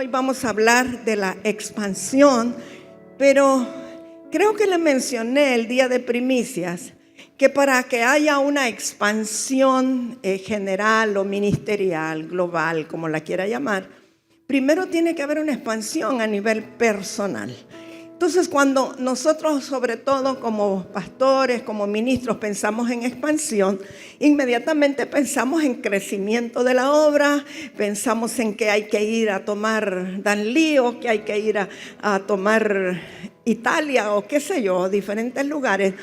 Hoy vamos a hablar de la expansión, pero creo que le mencioné el día de primicias que para que haya una expansión general o ministerial, global, como la quiera llamar, primero tiene que haber una expansión a nivel personal. Entonces, cuando nosotros, sobre todo como pastores, como ministros, pensamos en expansión, inmediatamente pensamos en crecimiento de la obra, pensamos en que hay que ir a tomar Danlí, o que hay que ir a tomar Italia, o qué sé yo, diferentes lugares.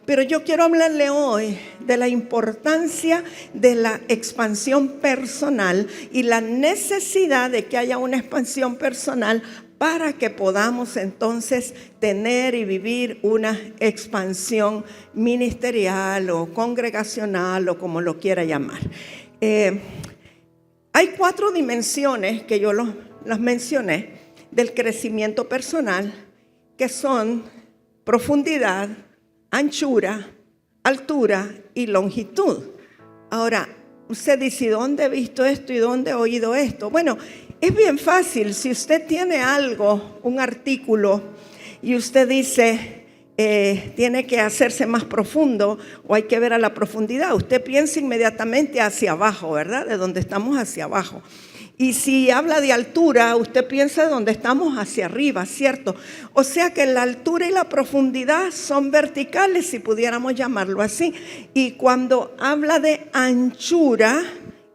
Pero yo quiero hablarle hoy de la importancia de la expansión personal y la necesidad de que haya una expansión personal para que podamos entonces tener y vivir una expansión ministerial o congregacional o como lo quiera llamar. Hay 4 dimensiones que yo las mencioné del crecimiento personal, que son profundidad, anchura, altura y longitud. Ahora, usted dice, ¿dónde he visto esto y dónde he oído esto? Bueno, es bien fácil. Si usted tiene algo, un artículo, y usted dice, tiene que hacerse más profundo o hay que ver a la profundidad, usted piensa inmediatamente hacia abajo, ¿verdad? De donde estamos hacia abajo. Y si habla de altura, usted piensa de donde estamos hacia arriba, ¿cierto? O sea que la altura y la profundidad son verticales, si pudiéramos llamarlo así. Y cuando habla de anchura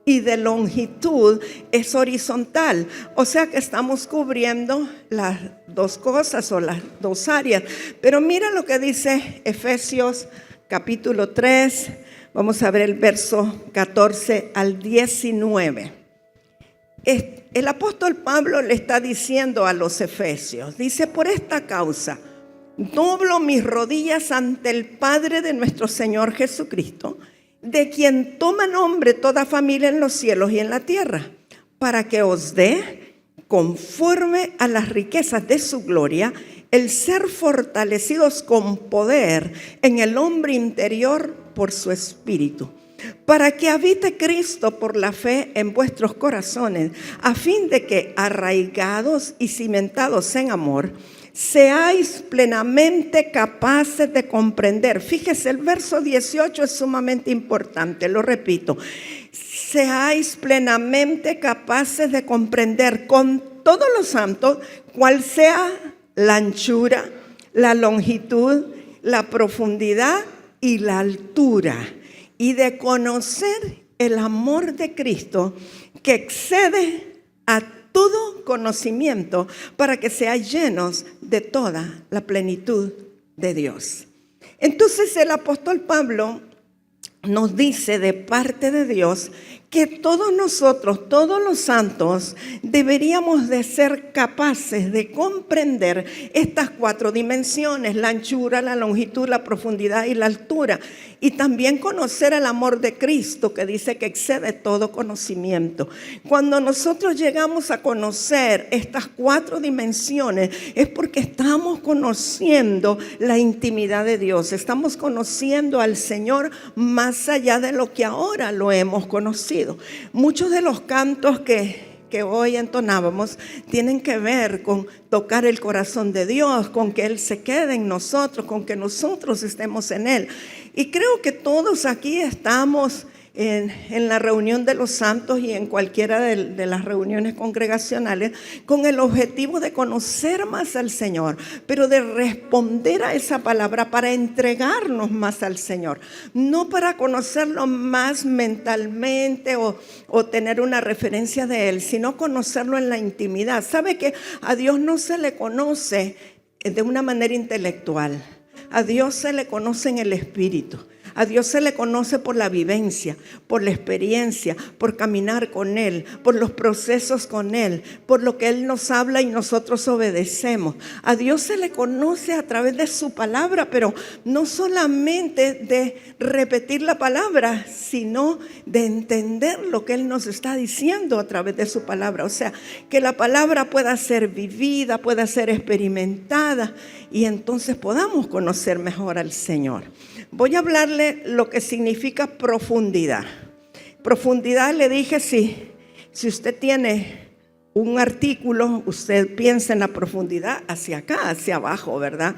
y de longitud, es horizontal. O sea que estamos cubriendo las dos cosas o las dos áreas. Pero mira lo que dice Efesios capítulo 3. Vamos a ver el verso 14 al 19. El apóstol Pablo le está diciendo a los efesios, dice: por esta causa doblo mis rodillas ante el Padre de nuestro Señor Jesucristo, de quien toma nombre toda familia en los cielos y en la tierra, para que os dé, conforme a las riquezas de su gloria, el ser fortalecidos con poder en el hombre interior por su Espíritu, para que habite Cristo por la fe en vuestros corazones, a fin de que, arraigados y cimentados en amor, seáis plenamente capaces de comprender. Fíjese, el verso 18 es sumamente importante, lo repito. Seáis plenamente capaces de comprender con todos los santos cuál sea la anchura, la longitud, la profundidad y la altura, y de conocer el amor de Cristo que excede a todo conocimiento, para que seáis llenos de toda la plenitud de Dios. Entonces el apóstol Pablo nos dice de parte de Dios que todos nosotros, todos los santos, deberíamos de ser capaces de comprender estas 4 dimensiones: la anchura, la longitud, la profundidad y la altura. Y también conocer el amor de Cristo, que dice que excede todo conocimiento. Cuando nosotros llegamos a conocer estas 4 dimensiones, es porque estamos conociendo la intimidad de Dios. Estamos conociendo al Señor más allá de lo que ahora lo hemos conocido. Muchos de los cantos que hoy entonábamos tienen que ver con tocar el corazón de Dios, con que Él se quede en nosotros, con que nosotros estemos en Él. Y creo que todos aquí estamos en la reunión de los santos y en cualquiera de las reuniones congregacionales con el objetivo de conocer más al Señor, pero de responder a esa palabra para entregarnos más al Señor, no para conocerlo más mentalmente o tener una referencia de Él, sino conocerlo en la intimidad. ¿Sabe que a Dios no se le conoce de una manera intelectual? A Dios se le conoce en el Espíritu. A Dios se le conoce por la vivencia, por la experiencia, por caminar con Él, por los procesos con Él, por lo que Él nos habla y nosotros obedecemos. A Dios se le conoce a través de su palabra, pero no solamente de repetir la palabra, sino de entender lo que Él nos está diciendo a través de su palabra. O sea, que la palabra pueda ser vivida, pueda ser experimentada, y entonces podamos conocer mejor al Señor. Voy a hablarle lo que significa profundidad. Profundidad, le dije, si usted tiene un artículo, usted piensa en la profundidad hacia acá, hacia abajo, ¿verdad?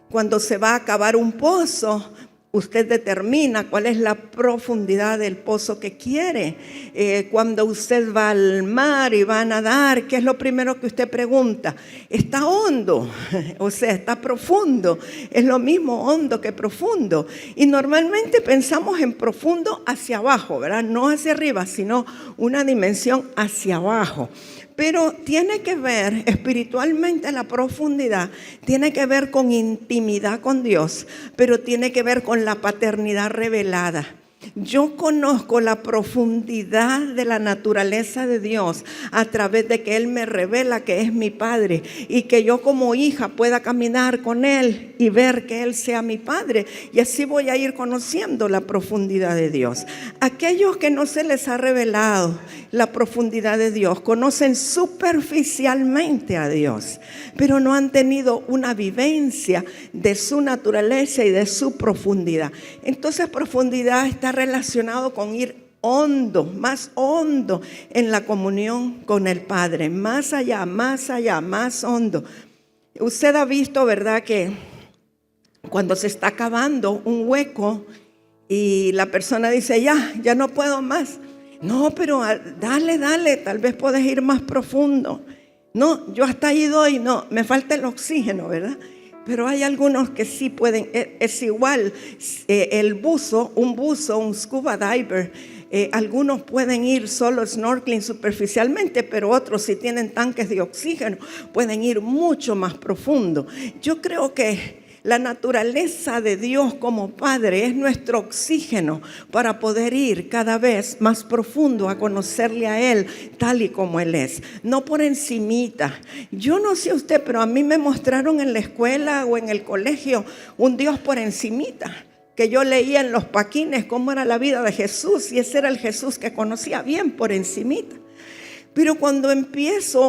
Cuando se va a cavar un pozo, usted determina cuál es la profundidad del pozo que quiere. Cuando usted va al mar y va a nadar, ¿qué es lo primero que usted pregunta? ¿Está hondo? O sea, ¿está profundo? Es lo mismo hondo que profundo. Y normalmente pensamos en profundo hacia abajo, ¿verdad? No hacia arriba, sino una dimensión hacia abajo. Pero tiene que ver espiritualmente la profundidad, tiene que ver con intimidad con Dios, pero tiene que ver con la paternidad revelada. Yo conozco la profundidad de la naturaleza de Dios a través de que Él me revela que es mi Padre y que yo como hija pueda caminar con Él y ver que Él sea mi Padre. Y así voy a ir conociendo la profundidad de Dios. Aquellos que no se les ha revelado la profundidad de Dios conocen superficialmente a Dios, pero no han tenido una vivencia de su naturaleza y de su profundidad. Entonces, profundidad está relacionado con ir hondo, más hondo en la comunión con el Padre, más allá, más hondo. Usted ha visto, ¿verdad?, que cuando se está cavando un hueco y la persona dice, ya no puedo más. No, pero dale, tal vez puedes ir más profundo. No, yo hasta ahí doy, no, me falta el oxígeno, ¿verdad? Pero hay algunos que sí pueden, es igual, un scuba diver, algunos pueden ir solo snorkeling superficialmente, pero otros, si tienen tanques de oxígeno, pueden ir mucho más profundo. Yo creo que la naturaleza de Dios como Padre es nuestro oxígeno para poder ir cada vez más profundo a conocerle a Él tal y como Él es, no por encimita. Yo no sé usted, pero a mí me mostraron en la escuela o en el colegio un Dios por encimita, que yo leía en los paquines cómo era la vida de Jesús y ese era el Jesús que conocía bien por encimita. Pero cuando empieza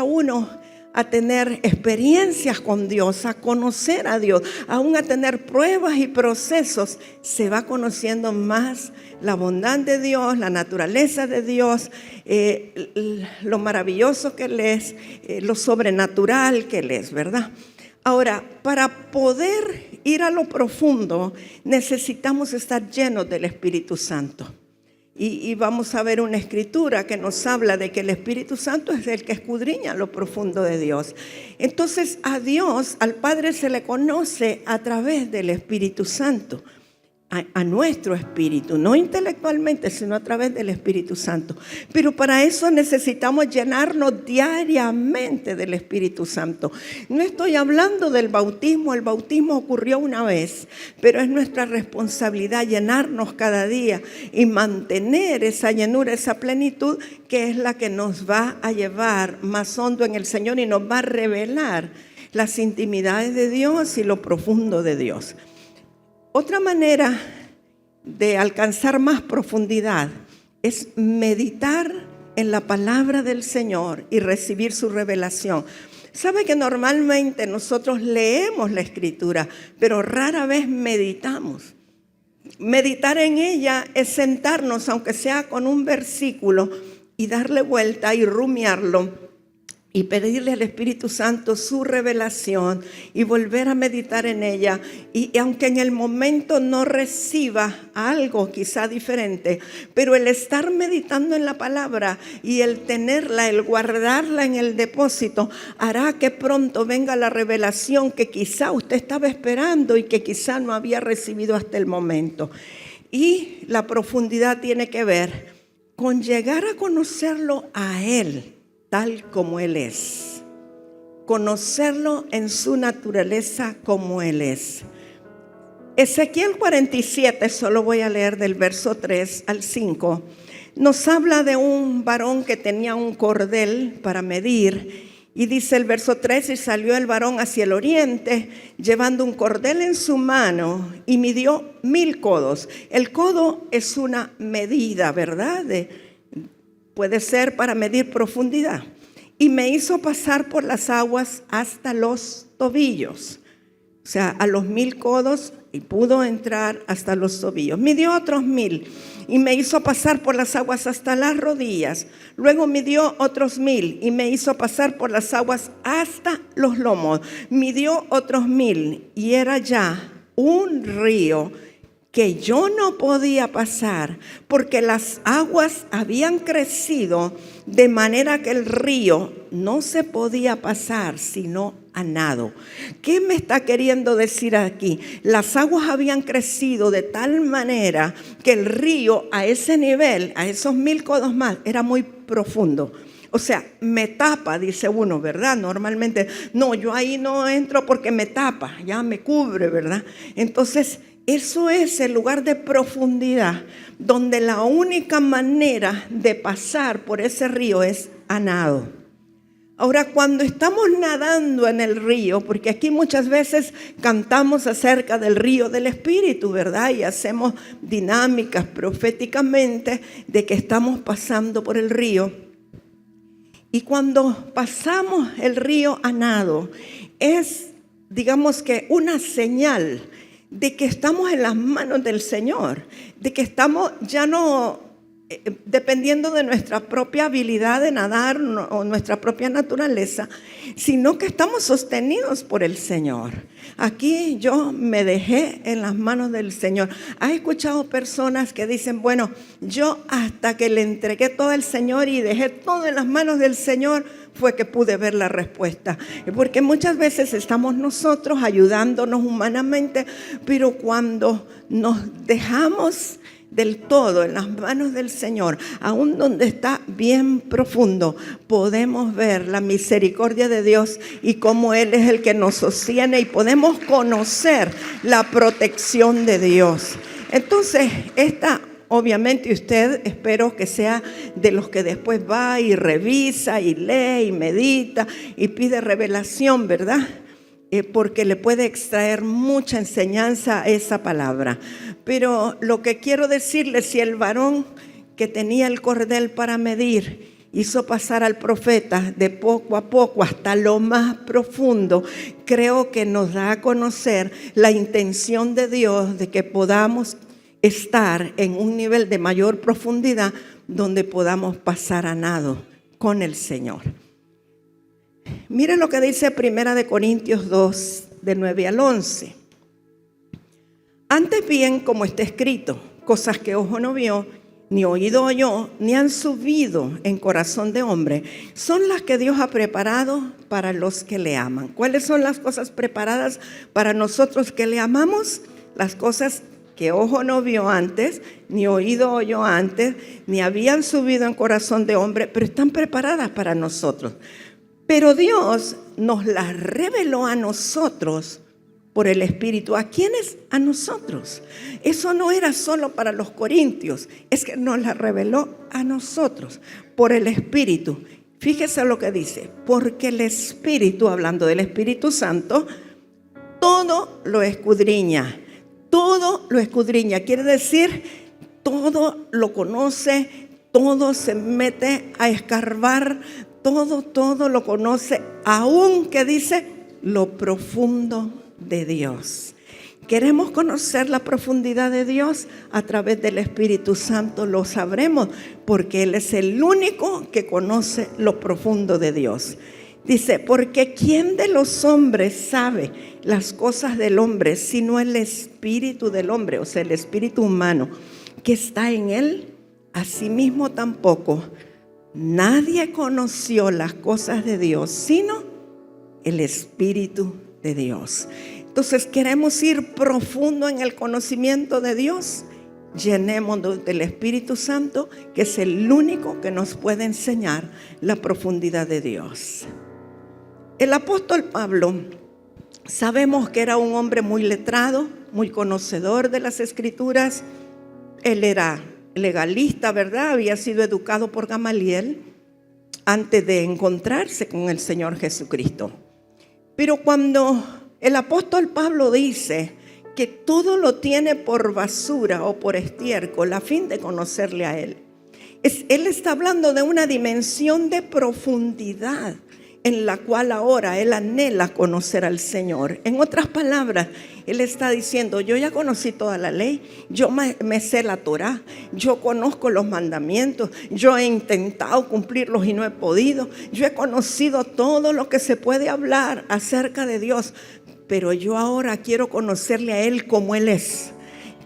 uno a tener experiencias con Dios, a conocer a Dios, aún a tener pruebas y procesos, se va conociendo más la bondad de Dios, la naturaleza de Dios, lo maravilloso que Él es, lo sobrenatural que Él es, ¿verdad? Ahora, para poder ir a lo profundo, necesitamos estar llenos del Espíritu Santo. Y vamos a ver una escritura que nos habla de que el Espíritu Santo es el que escudriña lo profundo de Dios. Entonces, a Dios, al Padre, se le conoce a través del Espíritu Santo. A nuestro espíritu, no intelectualmente, sino a través del Espíritu Santo. Pero para eso necesitamos llenarnos diariamente del Espíritu Santo. No estoy hablando del bautismo, el bautismo ocurrió una vez, pero es nuestra responsabilidad llenarnos cada día y mantener esa llenura, esa plenitud, que es la que nos va a llevar más hondo en el Señor y nos va a revelar las intimidades de Dios y lo profundo de Dios. Otra manera de alcanzar más profundidad es meditar en la palabra del Señor y recibir su revelación. Sabe que normalmente nosotros leemos la Escritura, pero rara vez meditamos. Meditar en ella es sentarnos, aunque sea con un versículo, y darle vuelta y rumiarlo y pedirle al Espíritu Santo su revelación y volver a meditar en ella. Y aunque en el momento no reciba algo quizá diferente, pero el estar meditando en la palabra y el tenerla, el guardarla en el depósito, hará que pronto venga la revelación que quizá usted estaba esperando y que quizá no había recibido hasta el momento. Y la profundidad tiene que ver con llegar a conocerlo a Él, tal como Él es. Conocerlo en su naturaleza como Él es. Ezequiel 47, solo voy a leer del verso 3 al 5, nos habla de un varón que tenía un cordel para medir. Y dice el verso 3, y salió el varón hacia el oriente, llevando un cordel en su mano, y midió 1000 codos. El codo es una medida, ¿verdad? Puede ser para medir profundidad. Y me hizo pasar por las aguas hasta los tobillos. sea, a los 1000 codos, y pudo entrar hasta los tobillos. Midió otros 1000 y me hizo pasar por las aguas hasta las rodillas. Luego midió otros 1000 y me hizo pasar por las aguas hasta los lomos. Midió otros 1000 y era ya un río que yo no podía pasar porque las aguas habían crecido de manera que el río no se podía pasar sino a nado. ¿Qué me está queriendo decir aquí? Las aguas habían crecido de tal manera que el río a ese nivel, a esos 1000 codos más, era muy profundo. O sea, me tapa, dice uno, ¿verdad? Normalmente, no, yo ahí no entro porque me tapa, ya me cubre, ¿verdad? Entonces, eso es el lugar de profundidad, donde la única manera de pasar por ese río es a nado. Ahora, cuando estamos nadando en el río, porque aquí muchas veces cantamos acerca del río del Espíritu, ¿verdad? Y hacemos dinámicas proféticamente de que estamos pasando por el río. Y cuando pasamos el río a nado, es, digamos que, una señal de que estamos en las manos del Señor, de que estamos ya no dependiendo de nuestra propia habilidad de nadar o nuestra propia naturaleza, sino que estamos sostenidos por el Señor. Aquí yo me dejé en las manos del Señor. ¿Has escuchado personas que dicen, bueno, yo hasta que le entregué todo al Señor y dejé todo en las manos del Señor, fue que pude ver la respuesta? Porque muchas veces estamos nosotros ayudándonos humanamente, pero cuando nos dejamos del todo en las manos del Señor, aún donde está bien profundo, podemos ver la misericordia de Dios y cómo Él es el que nos sostiene, y podemos conocer la protección de Dios. Entonces, obviamente usted, espero que sea de los que después va y revisa y lee y medita y pide revelación, ¿verdad? Porque le puede extraer mucha enseñanza a esa palabra. Pero lo que quiero decirle, si el varón que tenía el cordel para medir hizo pasar al profeta de poco a poco hasta lo más profundo, creo que nos da a conocer la intención de Dios de que podamos estar en un nivel de mayor profundidad donde podamos pasar a nado con el Señor. Mira lo que dice 1 Corintios 2, de 9 al 11. Antes bien, como está escrito, cosas que ojo no vio, ni oído oyó, ni han subido en corazón de hombre, son las que Dios ha preparado para los que le aman. ¿Cuáles son las cosas preparadas para nosotros que le amamos? Las cosas que ojo no vio antes, ni oído oyó antes, ni habían subido en corazón de hombre, pero están preparadas para nosotros. Pero Dios nos las reveló a nosotros por el Espíritu. ¿A quiénes? A nosotros. Eso no era solo para los corintios, es que nos las reveló a nosotros por el Espíritu. Fíjese lo que dice, porque el Espíritu, hablando del Espíritu Santo, todo lo escudriña. Todo lo escudriña, quiere decir, todo lo conoce, todo se mete a escarbar, todo lo conoce, aún que dice lo profundo de Dios. Queremos conocer la profundidad de Dios a través del Espíritu Santo, lo sabremos porque Él es el único que conoce lo profundo de Dios. Dice, porque ¿quién de los hombres sabe las cosas del hombre sino el espíritu del hombre? O sea, el espíritu humano que está en él. Asimismo tampoco nadie conoció las cosas de Dios sino el Espíritu de Dios. Entonces, queremos ir profundo en el conocimiento de Dios. Llenémonos del Espíritu Santo, que es el único que nos puede enseñar la profundidad de Dios. El apóstol Pablo, sabemos que era un hombre muy letrado, muy conocedor de las Escrituras. Él era legalista, ¿verdad? Había sido educado por Gamaliel antes de encontrarse con el Señor Jesucristo. Pero cuando el apóstol Pablo dice que todo lo tiene por basura o por estiércol a fin de conocerle a Él, él está hablando de una dimensión de profundidad en la cual ahora él anhela conocer al Señor. En otras palabras, él está diciendo, yo ya conocí toda la ley, yo me sé la Torá, yo conozco los mandamientos, yo he intentado cumplirlos y no he podido, yo he conocido todo lo que se puede hablar acerca de Dios, pero yo ahora quiero conocerle a Él como Él es.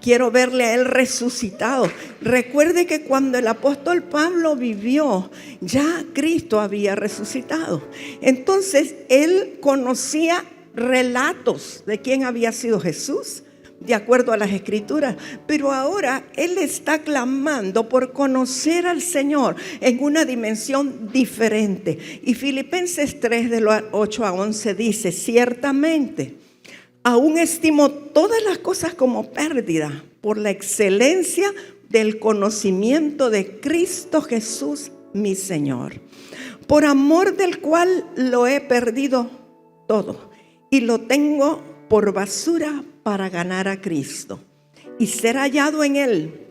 Quiero verle a Él resucitado. Recuerde que cuando el apóstol Pablo vivió, ya Cristo había resucitado. Entonces, él conocía relatos de quién había sido Jesús, de acuerdo a las Escrituras. Pero ahora él está clamando por conocer al Señor en una dimensión diferente. Y Filipenses 3, de los 8 a 11 dice, ciertamente, aún estimo todas las cosas como pérdida por la excelencia del conocimiento de Cristo Jesús, mi Señor, por amor del cual lo he perdido todo y lo tengo por basura para ganar a Cristo y ser hallado en Él,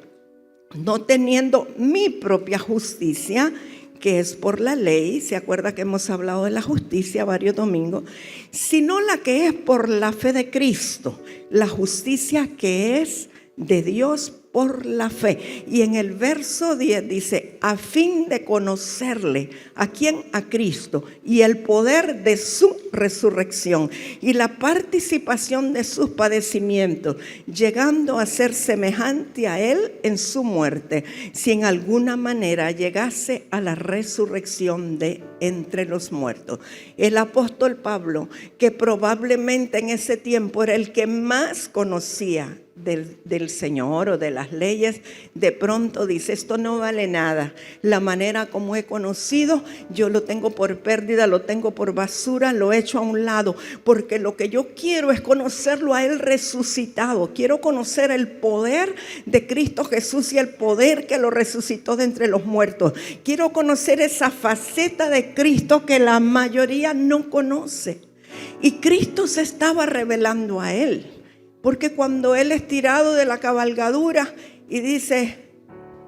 no teniendo mi propia justicia, que es por la ley, se acuerda que hemos hablado de la justicia varios domingos, sino la que es por la fe de Cristo, la justicia que es de Dios por la fe. Y en el verso 10 dice, a fin de conocerle, ¿a quién? A Cristo, y el poder de su resurrección y la participación de sus padecimientos, llegando a ser semejante a Él en su muerte, si en alguna manera llegase a la resurrección de entre los muertos. El apóstol Pablo, que probablemente en ese tiempo era el que más conocía del Señor o de las leyes, de pronto dice, esto no vale nada. La manera como he conocido, yo lo tengo por pérdida, lo tengo por basura, lo he hecho a un lado, porque lo que yo quiero es conocerlo a Él resucitado. Quiero conocer el poder de Cristo Jesús y el poder que lo resucitó de entre los muertos. Quiero conocer esa faceta de Cristo que la mayoría no conoce. Y Cristo se estaba revelando a él. Porque cuando él es tirado de la cabalgadura y dice,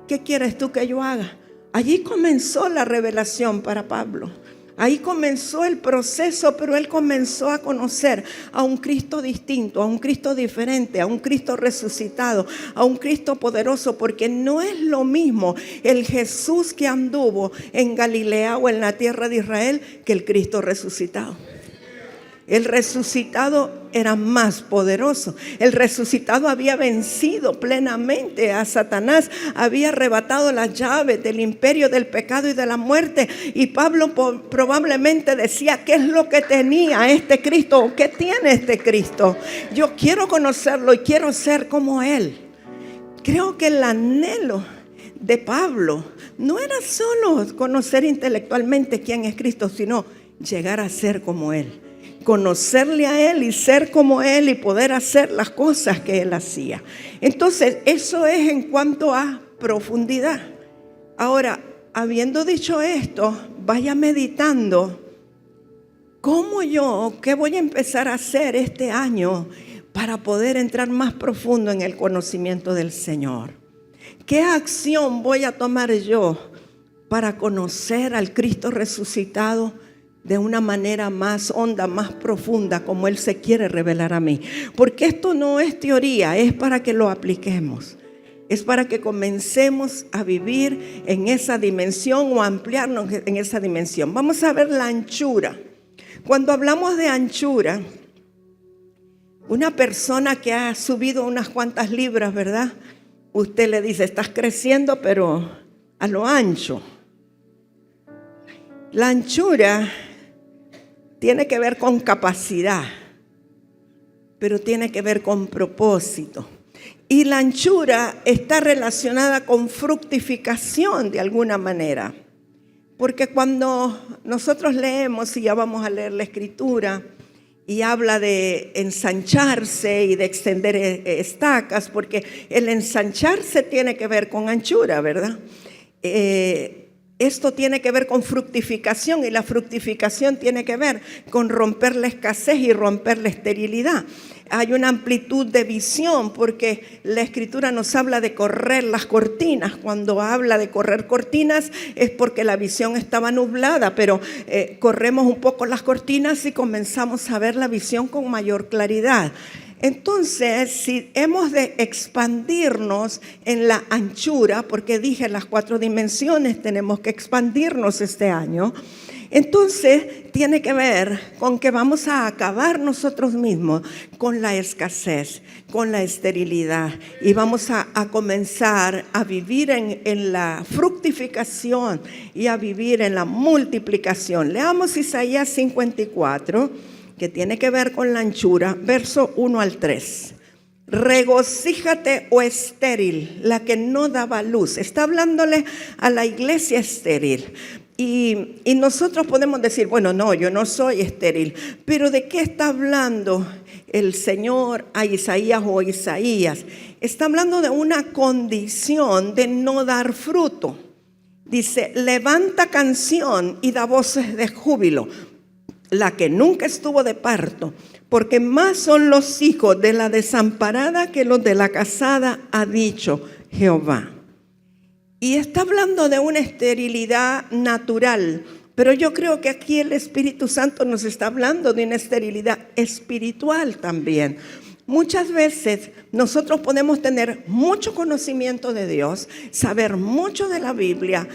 ¿qué quieres tú que yo haga? Allí comenzó la revelación para Pablo. Ahí comenzó el proceso, pero él comenzó a conocer a un Cristo distinto, a un Cristo diferente, a un Cristo resucitado, a un Cristo poderoso, porque no es lo mismo el Jesús que anduvo en Galilea o en la tierra de Israel que el Cristo resucitado. El resucitado era más poderoso. El resucitado había vencido plenamente a Satanás, había arrebatado las llaves del imperio del pecado y de la muerte. Y Pablo probablemente decía, ¿qué es lo que tenía este Cristo? ¿Qué tiene este Cristo? Yo quiero conocerlo y quiero ser como Él. Creo que el anhelo de Pablo no era solo conocer intelectualmente quién es Cristo, sino llegar a ser como Él. Conocerle a Él y ser como Él y poder hacer las cosas que Él hacía. Entonces, eso es en cuanto a profundidad. Ahora, habiendo dicho esto, vaya meditando qué voy a empezar a hacer este año para poder entrar más profundo en el conocimiento del Señor. ¿Qué acción voy a tomar yo para conocer al Cristo resucitado de una manera más honda, más profunda, como Él se quiere revelar a mí? Porque esto no es teoría, es para que lo apliquemos. Es para que comencemos a vivir en esa dimensión o ampliarnos en esa dimensión. Vamos a ver la anchura. Cuando hablamos de anchura, una persona que ha subido unas cuantas libras, ¿verdad? Usted le dice, estás creciendo, pero a lo ancho. La anchura tiene que ver con capacidad, pero tiene que ver con propósito. Y la anchura está relacionada con fructificación de alguna manera. Porque cuando nosotros leemos, y ya vamos a leer la Escritura, y habla de ensancharse y de extender estacas, porque el ensancharse tiene que ver con anchura, ¿verdad? Esto tiene que ver con fructificación, y la fructificación tiene que ver con romper la escasez y romper la esterilidad. Hay una amplitud de visión, porque la Escritura nos habla de correr las cortinas. Cuando habla de correr cortinas es porque la visión estaba nublada, pero corremos un poco las cortinas y comenzamos a ver la visión con mayor claridad. Entonces, si hemos de expandirnos en la anchura, porque dije las 4 dimensiones, tenemos que expandirnos este año, entonces tiene que ver con que vamos a acabar nosotros mismos con la escasez, con la esterilidad, y vamos a comenzar a vivir en la fructificación y a vivir en la multiplicación. Leamos Isaías 54. Que tiene que ver con la anchura, verso 1 al 3. Regocíjate, oh estéril, la que no daba luz. Está hablándole a la iglesia estéril. Y nosotros podemos decir, bueno, no, yo no soy estéril. Pero ¿de qué está hablando el Señor a Isaías o Isaías? Está hablando de una condición de no dar fruto. Dice, levanta canción y da voces de júbilo, la que nunca estuvo de parto, porque más son los hijos de la desamparada que los de la casada, ha dicho Jehová. Y está hablando de una esterilidad natural, pero yo creo que aquí el Espíritu Santo nos está hablando de una esterilidad espiritual también. Muchas veces nosotros podemos tener mucho conocimiento de Dios, saber mucho de la Biblia,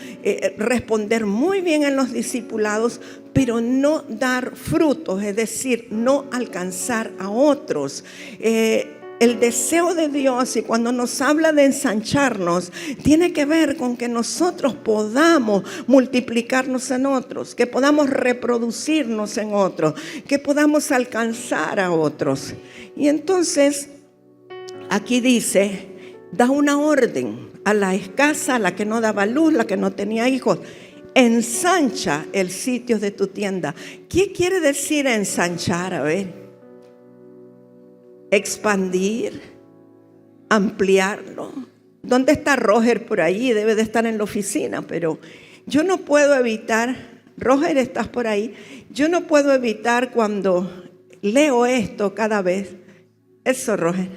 responder muy bien en los discipulados, pero no dar frutos, es decir, no alcanzar a otros. El deseo de Dios, y cuando nos habla de ensancharnos, tiene que ver con que nosotros podamos multiplicarnos en otros, que podamos reproducirnos en otros, que podamos alcanzar a otros. Y entonces, aquí dice, da una orden a la escasa, a la que no daba luz, la que no tenía hijos. Ensancha el sitio de tu tienda. ¿Qué quiere decir ensanchar? A ver. Expandir, ampliarlo. ¿Dónde está Roger por ahí? Debe de estar en la oficina, pero yo no puedo evitar, Roger, ¿estás por ahí? Yo no puedo evitar cuando leo esto cada vez, eso, Roger,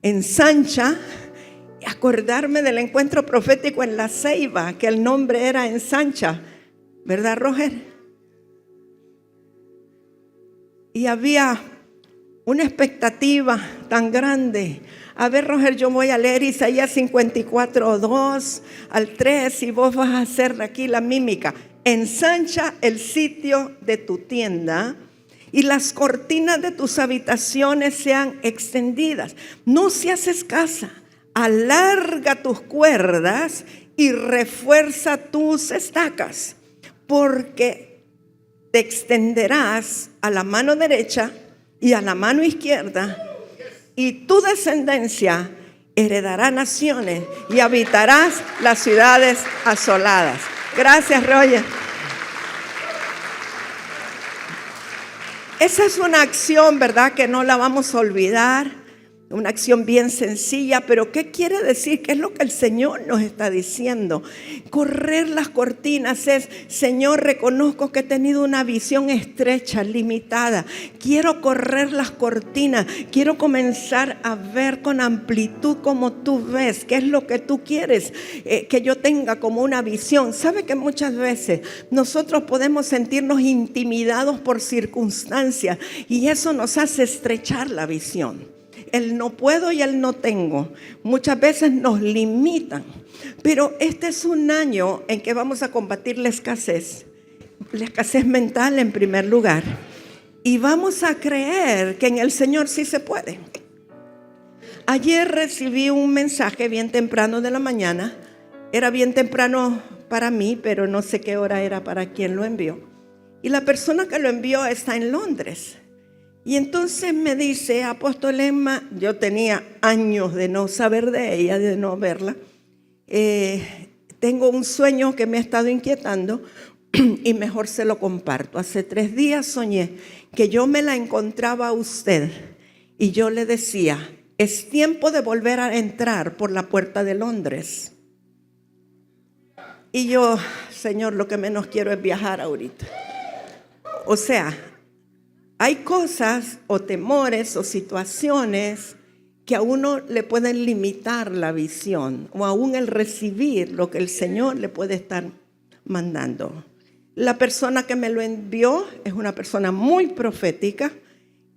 ensancha, acordarme del encuentro profético en La Ceiba, que el nombre era ensancha, ¿verdad, Roger? Y había una expectativa tan grande. A ver, Roger, yo voy a leer Isaías 54, 2 al 3, y vos vas a hacer aquí la mímica. Ensancha el sitio de tu tienda y las cortinas de tus habitaciones sean extendidas. No seas escasa, alarga tus cuerdas y refuerza tus estacas, porque te extenderás a la mano derecha y a la mano izquierda, y tu descendencia heredará naciones y habitarás las ciudades asoladas. Gracias, Roger. Esa es una acción, ¿verdad?, que no la vamos a olvidar. Una acción bien sencilla, pero ¿qué quiere decir? ¿Qué es lo que el Señor nos está diciendo? Correr las cortinas es, Señor, reconozco que he tenido una visión estrecha, limitada. Quiero correr las cortinas, quiero comenzar a ver con amplitud como tú ves. ¿Qué es lo que tú quieres que yo tenga como una visión? ¿Sabe que muchas veces nosotros podemos sentirnos intimidados por circunstancias y eso nos hace estrechar la visión? El no puedo y el no tengo muchas veces nos limitan, pero este es un año en que vamos a combatir la escasez mental en primer lugar, y vamos a creer que en el Señor sí se puede. Ayer recibí un mensaje bien temprano de la mañana, era bien temprano para mí, pero no sé qué hora era para quien lo envió, y la persona que lo envió está en Londres. Y entonces me dice, Apóstol Emma, yo tenía años de no saber de ella, de no verla. Tengo un sueño que me ha estado inquietando y mejor se lo comparto. Hace 3 días soñé que yo me la encontraba a usted y yo le decía, es tiempo de volver a entrar por la puerta de Londres. Y yo, Señor, lo que menos quiero es viajar ahorita. O sea, hay cosas o temores o situaciones que a uno le pueden limitar la visión o aún el recibir lo que el Señor le puede estar mandando. La persona que me lo envió es una persona muy profética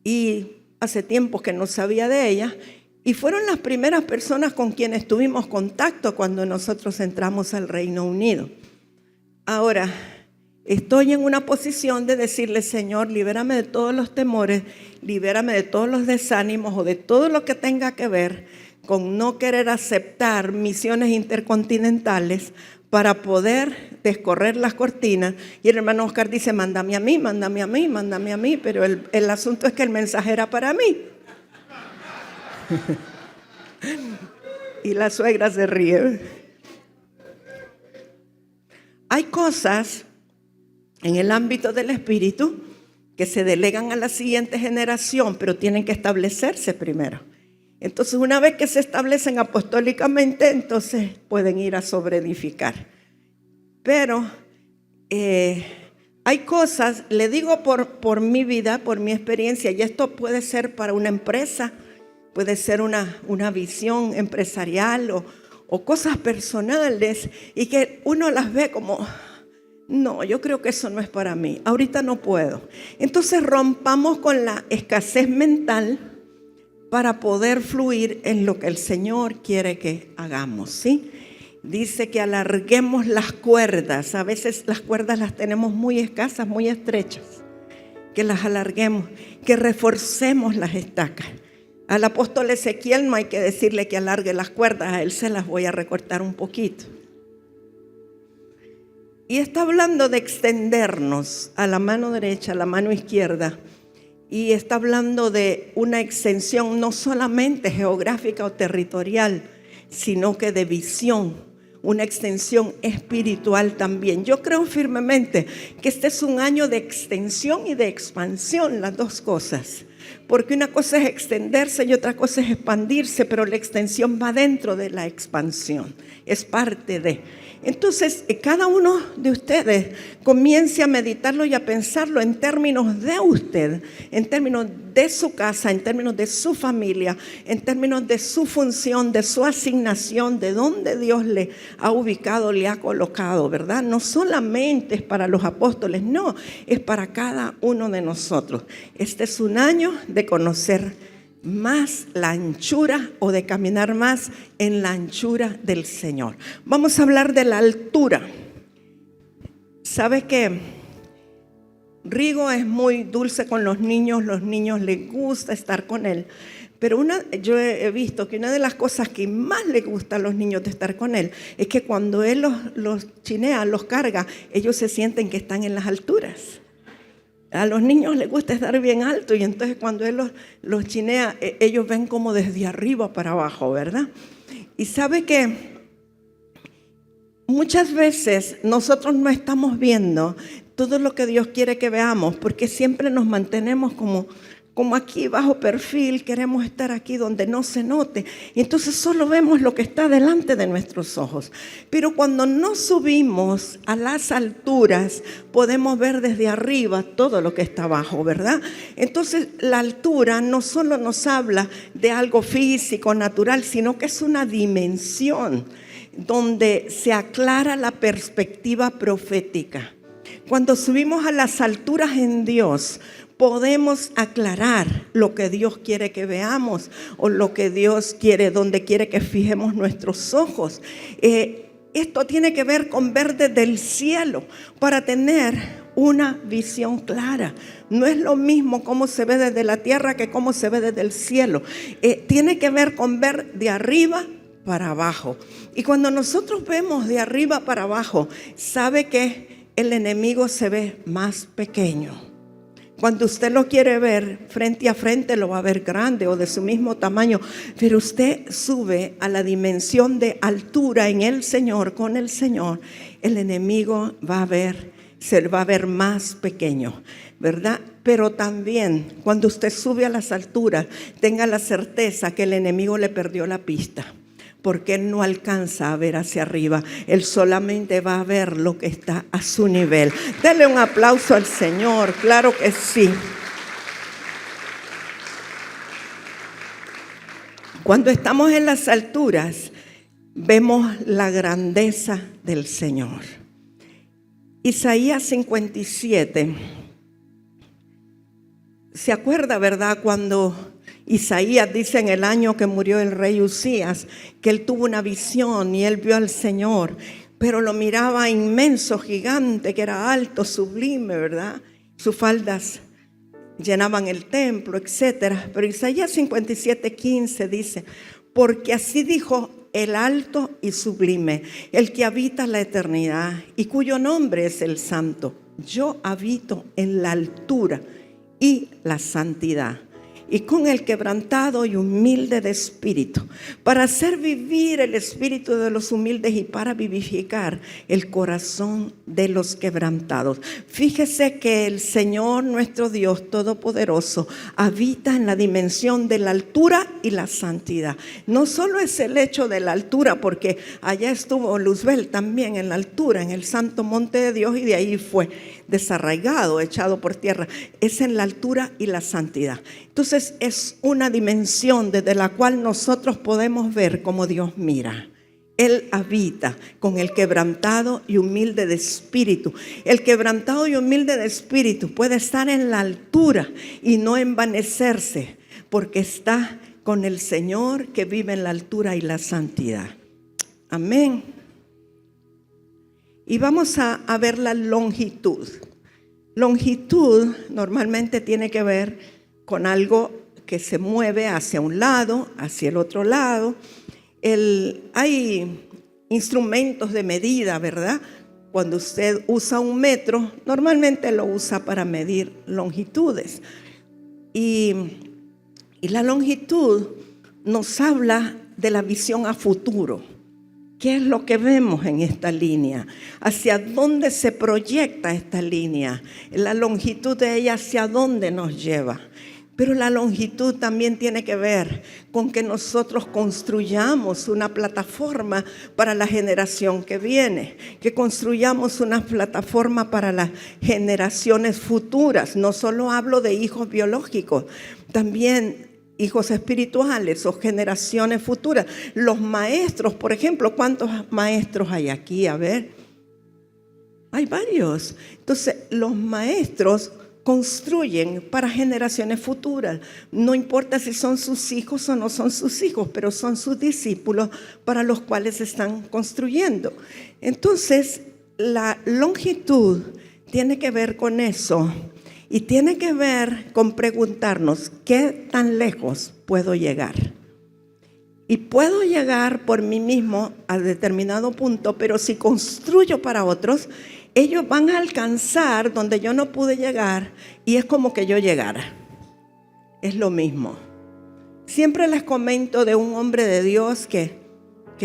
y hace tiempo que no sabía de ella y fueron las primeras personas con quienes tuvimos contacto cuando nosotros entramos al Reino Unido. Ahora, estoy en una posición de decirle, Señor, libérame de todos los temores, libérame de todos los desánimos o de todo lo que tenga que ver con no querer aceptar misiones intercontinentales para poder descorrer las cortinas. Y el hermano Oscar dice, mándame a mí, mándame a mí, mándame a mí, pero el asunto es que el mensaje era para mí. Y la suegra se ríe. Hay cosas en el ámbito del espíritu que se delegan a la siguiente generación, pero tienen que establecerse primero. Entonces, una vez que se establecen apostólicamente, entonces pueden ir a sobreedificar. Pero hay cosas, le digo por mi vida, por mi experiencia, y esto puede ser para una empresa, puede ser una visión empresarial o cosas personales, y que uno las ve como, no, yo creo que eso no es para mí, ahorita no puedo. Entonces rompamos con la escasez mental para poder fluir en lo que el Señor quiere que hagamos, ¿sí? Dice que alarguemos las cuerdas. A veces las cuerdas las tenemos muy escasas, muy estrechas. Que las alarguemos, que reforcemos las estacas. Al apóstol Ezequiel no hay que decirle que alargue las cuerdas, a él se las voy a recortar un poquito. Y está hablando de extendernos a la mano derecha, a la mano izquierda. Y está hablando de una extensión no solamente geográfica o territorial, sino que de visión, una extensión espiritual también. Yo creo firmemente que este es un año de extensión y de expansión, las dos cosas. Porque una cosa es extenderse y otra cosa es expandirse, pero la extensión va dentro de la expansión, es parte de. Entonces, cada uno de ustedes comience a meditarlo y a pensarlo en términos de usted, en términos de su casa, en términos de su familia, en términos de su función, de su asignación, de dónde Dios le ha ubicado, le ha colocado, ¿verdad? No solamente es para los apóstoles, no, es para cada uno de nosotros. Este es un año de conocer más la anchura o de caminar más en la anchura del Señor. Vamos a hablar de la altura. ¿Sabe qué? Rigo es muy dulce con los niños les gusta estar con él. Pero yo he visto que una de las cosas que más les gusta a los niños de estar con él es que cuando él los chinea, los carga, ellos se sienten que están en las alturas. A los niños les gusta estar bien alto y entonces cuando él los chinea, ellos ven como desde arriba para abajo, ¿verdad? Y sabe que muchas veces nosotros no estamos viendo todo lo que Dios quiere que veamos porque siempre nos mantenemos como aquí bajo perfil, queremos estar aquí donde no se note. Y entonces solo vemos lo que está delante de nuestros ojos. Pero cuando nos subimos a las alturas, podemos ver desde arriba todo lo que está abajo, ¿verdad? Entonces la altura no solo nos habla de algo físico, natural, sino que es una dimensión donde se aclara la perspectiva profética. Cuando subimos a las alturas en Dios, podemos aclarar lo que Dios quiere que veamos o lo que Dios quiere, donde quiere que fijemos nuestros ojos. Esto tiene que ver con ver desde el cielo para tener una visión clara. No es lo mismo cómo se ve desde la tierra que cómo se ve desde el cielo. Tiene que ver con ver de arriba para abajo. Y cuando nosotros vemos de arriba para abajo, sabe que el enemigo se ve más pequeño. Cuando usted lo quiere ver frente a frente, lo va a ver grande o de su mismo tamaño. Pero usted sube a la dimensión de altura en el Señor, con el Señor, el enemigo se va a ver más pequeño, ¿verdad? Pero también cuando usted sube a las alturas, tenga la certeza que el enemigo le perdió la pista. porque Él no alcanza a ver hacia arriba. Él solamente va a ver lo que está a su nivel. Dele un aplauso al Señor, claro que sí. Cuando estamos en las alturas, vemos la grandeza del Señor. Isaías 57. ¿Se acuerda, verdad, cuando Isaías dice en el año que murió el rey Usías, que él tuvo una visión y él vio al Señor, pero lo miraba inmenso, gigante, que era alto, sublime, ¿verdad? Sus faldas llenaban el templo, etcétera. Pero Isaías 57:15 dice: porque así dijo el alto y sublime, el que habita la eternidad y cuyo nombre es el Santo. Yo habito en la altura y la santidad, y con el quebrantado y humilde de espíritu, para hacer vivir el espíritu de los humildes y para vivificar el corazón de los quebrantados. Fíjese que el Señor nuestro Dios Todopoderoso habita en la dimensión de la altura y la santidad. No solo es el hecho de la altura, porque allá estuvo Luzbel también en la altura, en el santo monte de Dios, y de ahí fue desarraigado, echado por tierra. Es en la altura y la santidad. Entonces es una dimensión desde la cual nosotros podemos ver cómo Dios mira. Él habita con el quebrantado y humilde de espíritu. El quebrantado y humilde de espíritu puede estar en la altura y no envanecerse, porque está con el Señor que vive en la altura y la santidad. Amén. Y vamos a ver la longitud. Longitud normalmente tiene que ver con algo que se mueve hacia un lado, hacia el otro lado. Hay instrumentos de medida, ¿verdad? Cuando usted usa un metro, normalmente lo usa para medir longitudes. Y la longitud nos habla de la visión a futuro. ¿Qué es lo que vemos en esta línea? ¿Hacia dónde se proyecta esta línea? La longitud de ella, ¿hacia dónde nos lleva? Pero la longitud también tiene que ver con que nosotros construyamos una plataforma para la generación que viene, que construyamos una plataforma para las generaciones futuras. No solo hablo de hijos biológicos, también hijos espirituales o generaciones futuras. Los maestros, por ejemplo, ¿cuántos maestros hay aquí? A ver, hay varios. Entonces, los maestros construyen para generaciones futuras. No importa si son sus hijos o no son sus hijos, pero son sus discípulos para los cuales están construyendo. Entonces, la longitud tiene que ver con eso. Y tiene que ver con preguntarnos qué tan lejos puedo llegar. Y puedo llegar por mí mismo a determinado punto, pero si construyo para otros, ellos van a alcanzar donde yo no pude llegar y es como que yo llegara. Es lo mismo. Siempre les comento de un hombre de Dios que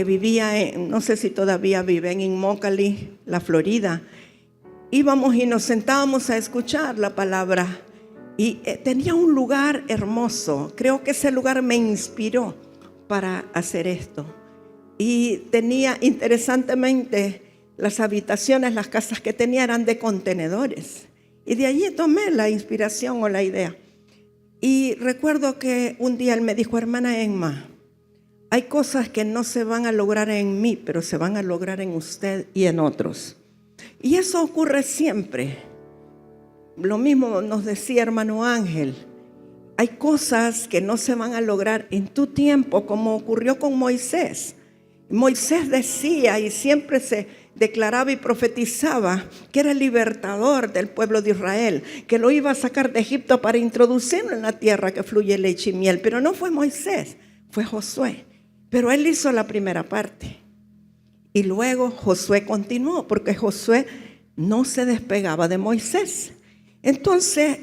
vivía no sé si todavía vive en Immokalee, la Florida. Íbamos y nos sentábamos a escuchar la palabra y tenía un lugar hermoso. Creo que ese lugar me inspiró para hacer esto. Y tenía, interesantemente, las habitaciones, las casas que tenía eran de contenedores. Y de allí tomé la inspiración o la idea. Y recuerdo que un día él me dijo: hermana Emma, hay cosas que no se van a lograr en mí, pero se van a lograr en usted y en otros. Y eso ocurre siempre. Lo mismo nos decía hermano Ángel. Hay cosas que no se van a lograr en tu tiempo, como ocurrió con Moisés. Moisés decía y siempre se declaraba y profetizaba que era el libertador del pueblo de Israel, que lo iba a sacar de Egipto para introducirlo en la tierra que fluye leche y miel. Pero no fue Moisés, fue Josué. Pero él hizo la primera parte. Y luego Josué continuó, porque Josué no se despegaba de Moisés. Entonces,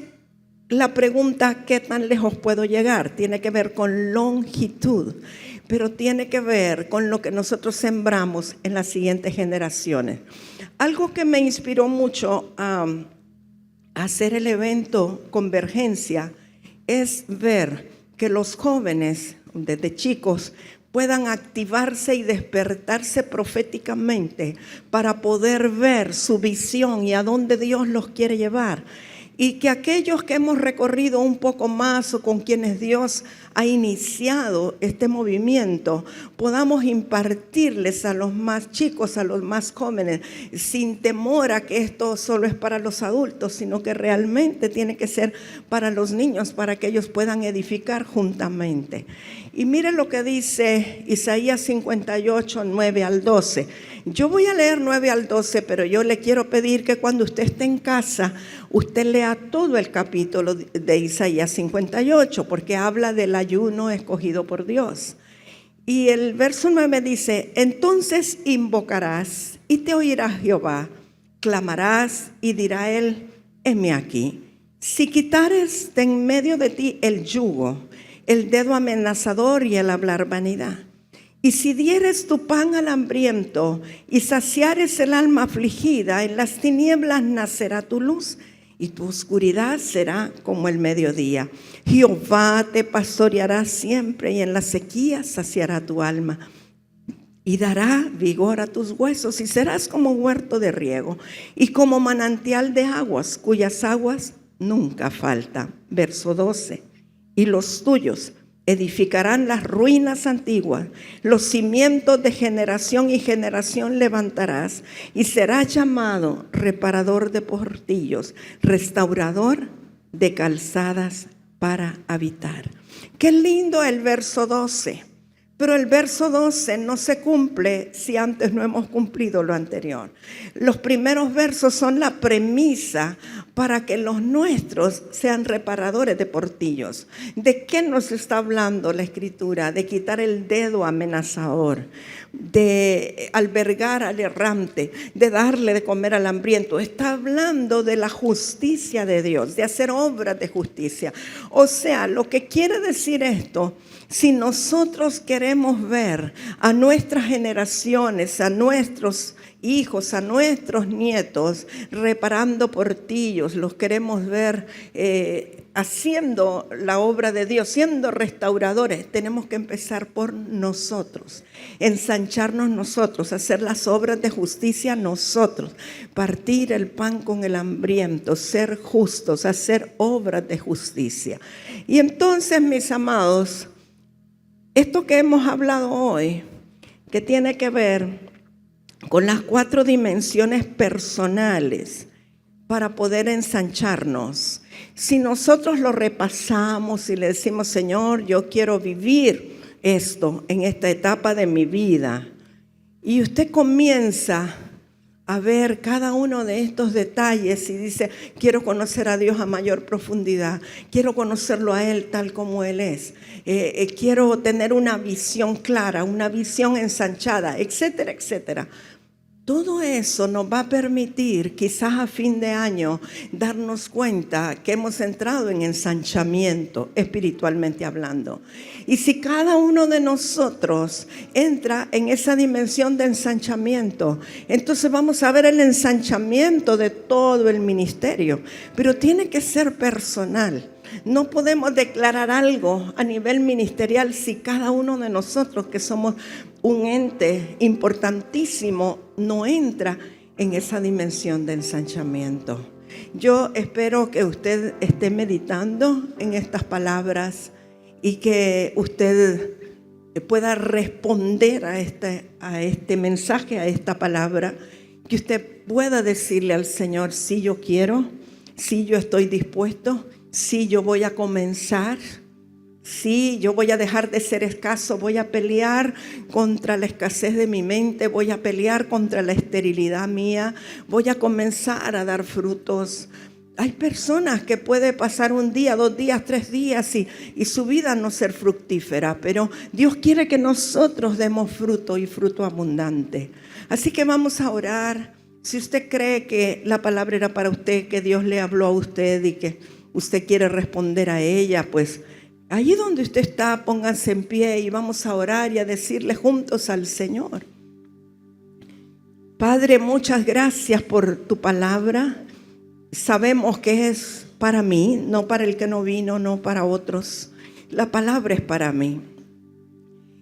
la pregunta, ¿qué tan lejos puedo llegar? Tiene que ver con longitud, pero tiene que ver con lo que nosotros sembramos en las siguientes generaciones. Algo que me inspiró mucho a hacer el evento Convergencia es ver que los jóvenes, desde chicos, puedan activarse y despertarse proféticamente para poder ver su visión y a dónde Dios los quiere llevar. Y que aquellos que hemos recorrido un poco más o con quienes Dios ha iniciado este movimiento, podamos impartirles a los más chicos, a los más jóvenes, sin temor a que esto solo es para los adultos, sino que realmente tiene que ser para los niños, para que ellos puedan edificar juntamente. Y mire lo que dice Isaías 58, 9 al 12. Yo voy a leer 9 al 12, pero yo le quiero pedir que cuando usted esté en casa, usted lea todo el capítulo de Isaías 58, porque habla del ayuno escogido por Dios. Y el verso 9 dice: entonces invocarás y te oirá Jehová, clamarás y dirá él: heme aquí. Si quitares de en medio de ti el yugo, el dedo amenazador y el hablar vanidad, y si dieres tu pan al hambriento y saciares el alma afligida, en las tinieblas nacerá tu luz y tu oscuridad será como el mediodía. Jehová te pastoreará siempre y en la sequía saciará tu alma y dará vigor a tus huesos, y serás como huerto de riego y como manantial de aguas, cuyas aguas nunca faltan. Verso 12. Y los tuyos edificarán las ruinas antiguas, los cimientos de generación y generación levantarás, y serás llamado reparador de portillos, restaurador de calzadas para habitar. Qué lindo el verso 12, pero el verso 12 no se cumple si antes no hemos cumplido lo anterior. Los primeros versos son la premisa para que los nuestros sean reparadores de portillos. ¿De qué nos está hablando la Escritura? De quitar el dedo amenazador, de albergar al errante, de darle de comer al hambriento. Está hablando de la justicia de Dios, de hacer obras de justicia. O sea, lo que quiere decir esto: si nosotros queremos ver a nuestras generaciones, a nuestros hijos, a nuestros nietos reparando portillos, los queremos ver haciendo la obra de Dios, siendo restauradores, tenemos que empezar por nosotros, ensancharnos nosotros, hacer las obras de justicia nosotros, partir el pan con el hambriento, ser justos, hacer obras de justicia. Y entonces, mis amados, esto que hemos hablado hoy, que tiene que ver con las 4 dimensiones personales para poder ensancharnos, si nosotros lo repasamos y le decimos: Señor, yo quiero vivir esto en esta etapa de mi vida, y usted comienza a ver cada uno de estos detalles y dice: quiero conocer a Dios a mayor profundidad, quiero conocerlo a Él tal como Él es, quiero tener una visión clara, una visión ensanchada, etcétera, etcétera. Todo eso nos va a permitir, quizás a fin de año, darnos cuenta que hemos entrado en ensanchamiento, espiritualmente hablando. Y si cada uno de nosotros entra en esa dimensión de ensanchamiento, entonces vamos a ver el ensanchamiento de todo el ministerio. Pero tiene que ser personal. No podemos declarar algo a nivel ministerial si cada uno de nosotros, que somos un ente importantísimo, no entra en esa dimensión de ensanchamiento. Yo espero que usted esté meditando en estas palabras y que usted pueda responder a este mensaje, a esta palabra, que usted pueda decirle al Señor: sí, yo quiero, sí, yo estoy dispuesto, sí, yo voy a comenzar, sí, yo voy a dejar de ser escaso, voy a pelear contra la escasez de mi mente, voy a pelear contra la esterilidad mía, voy a comenzar a dar frutos. Hay personas que puede pasar 1 día, 2 días, 3 días y su vida no ser fructífera, pero Dios quiere que nosotros demos fruto y fruto abundante. Así que vamos a orar. Si usted cree que la palabra era para usted, que Dios le habló a usted y que usted quiere responder a ella, pues allí donde usted está, pónganse en pie y vamos a orar y a decirle juntos al Señor: Padre, muchas gracias por tu palabra. Sabemos que es para mí, no para el que no vino, no para otros. La palabra es para mí.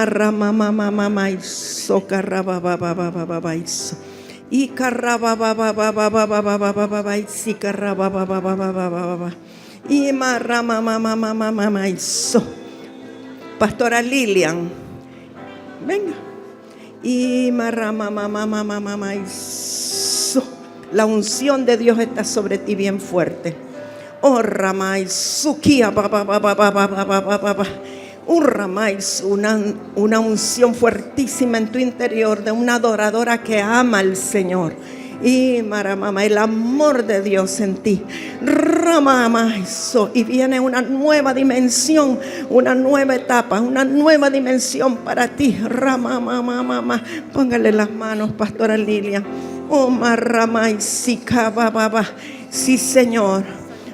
marra mama mama iso carraba baba iso. Y carraba baba isi carraba baba. Y marra mama iso. Pastora Lilian, venga. Y marra mama iso. La unción de Dios está sobre ti bien fuerte. Oh, ramais, sukia, ramais, una unción fuertísima en tu interior de una adoradora que ama al Señor. Y maramama, el amor de Dios en ti. Ramamaiso, y viene una nueva dimensión, una nueva etapa, una nueva dimensión para ti. Ramamama, póngale las manos, Pastora Lilia. Oh, marramaisika, baba. Sí, Señor.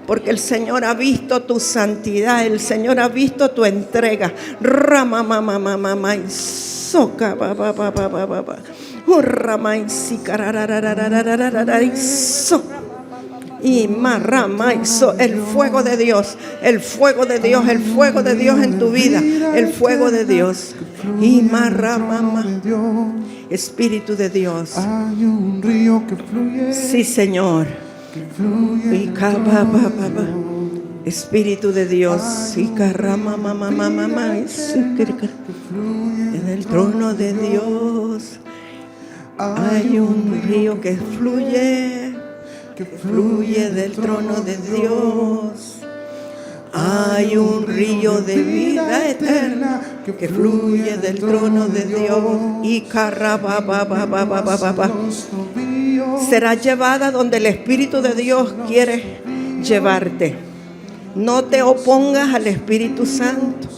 Porque el Señor ha visto tu santidad, el Señor ha visto tu entrega. Rama mama mama soca baba baba baba. Rama y marrama el fuego de Dios, el fuego de Dios, el fuego de Dios en tu vida, el fuego de Dios. Y marrama, Espíritu de Dios. Hay un río que fluye. Sí, Señor. Espíritu de Dios, en el trono de Dios hay un río que fluye del trono de Dios. Hay un río de vida eterna que fluye del trono de Dios. Y será llevada donde el Espíritu de Dios quiere llevarte. No te opongas al Espíritu Santo.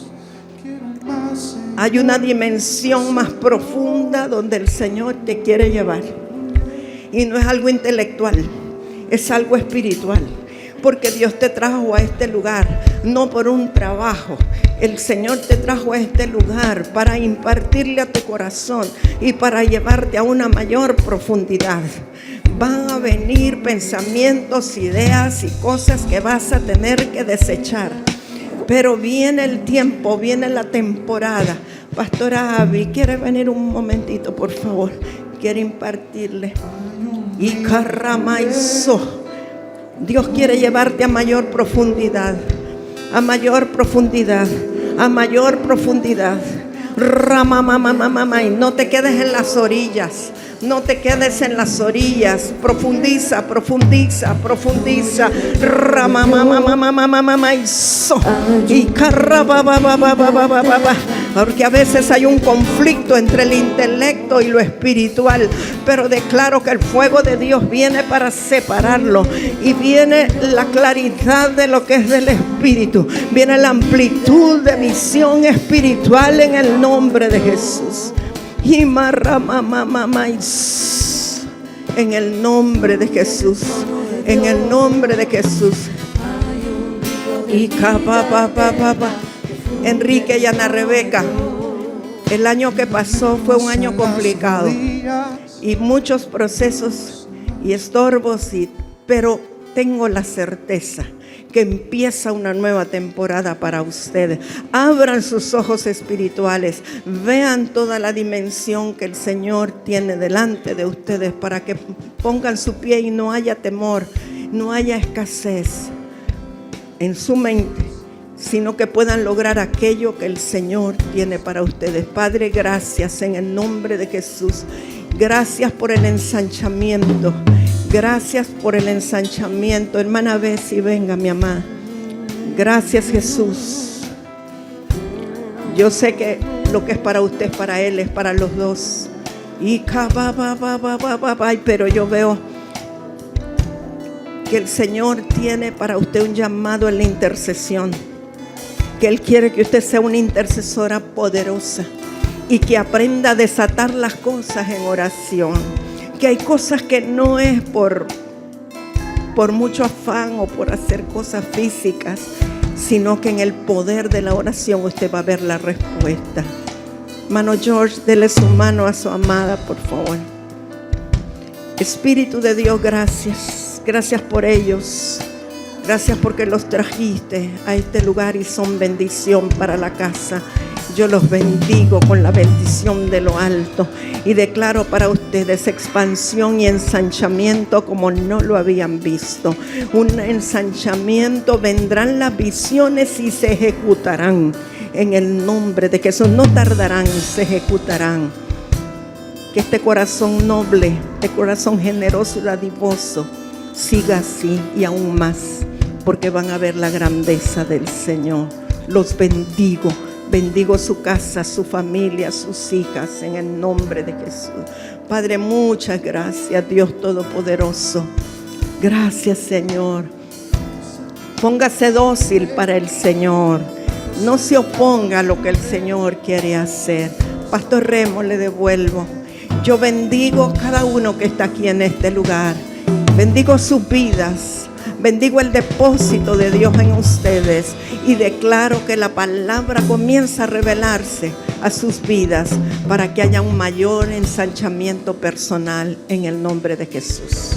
Hay una dimensión más profunda donde el Señor te quiere llevar. Y no es algo intelectual, es algo espiritual. Porque Dios te trajo a este lugar, no por un trabajo. El Señor te trajo a este lugar para impartirle a tu corazón y para llevarte a una mayor profundidad. Van a venir pensamientos, ideas y cosas que vas a tener que desechar. Pero viene el tiempo, viene la temporada. Pastora Abby, ¿quiere venir un momentito, por favor? Quiere impartirle. Y carramaizo. Dios quiere llevarte a mayor profundidad, a mayor profundidad, a mayor profundidad. Y no te quedes en las orillas, no te quedes en las orillas. Profundiza, profundiza, profundiza. Y porque a veces hay un conflicto entre el intelecto y lo espiritual, pero declaro que el fuego de Dios viene para separarlo, y viene la claridad de lo que es del espíritu, viene la amplitud de visión espiritual en el nombre de Jesús. Y en el nombre de Jesús, en el nombre de Jesús. Y Enrique y Ana Rebeca, el año que pasó fue un año complicado y muchos procesos y estorbos, pero tengo la certeza que empieza una nueva temporada para ustedes. Abran sus ojos espirituales, vean toda la dimensión que el Señor tiene delante de ustedes, para que pongan su pie y no haya temor, no haya escasez en su mente, sino que puedan lograr aquello que el Señor tiene para ustedes. Padre, gracias en el nombre de Jesús. Gracias por el ensanchamiento. Gracias por el ensanchamiento. Hermana Bessie, venga, mi amada. Gracias, Jesús. Yo sé que lo que es para usted es para él, es para los dos. Pero yo veo que el Señor tiene para usted un llamado en la intercesión, que Él quiere que usted sea una intercesora poderosa y que aprenda a desatar las cosas en oración. Que hay cosas que no es por mucho afán o por hacer cosas físicas, sino que en el poder de la oración usted va a ver la respuesta. Hermano George, dele su mano a su amada, por favor. Espíritu de Dios, gracias. Gracias por ellos. Gracias porque los trajiste a este lugar y son bendición para la casa. Yo los bendigo con la bendición de lo alto y declaro para ustedes expansión y ensanchamiento como no lo habían visto. Un ensanchamiento, vendrán las visiones y se ejecutarán en el nombre de Jesús. No tardarán, se ejecutarán. Que este corazón noble, este corazón generoso y dadivoso siga así y aún más, porque van a ver la grandeza del Señor. Los bendigo. Bendigo su casa, su familia, sus hijas, en el nombre de Jesús. Padre, muchas gracias, Dios Todopoderoso. Gracias, Señor. Póngase dócil para el Señor. No se oponga a lo que el Señor quiere hacer. Pastor Remo, le devuelvo. Yo bendigo cada uno que está aquí en este lugar. Bendigo sus vidas. Bendigo el depósito de Dios en ustedes y declaro que la palabra comienza a revelarse a sus vidas para que haya un mayor ensanchamiento personal en el nombre de Jesús.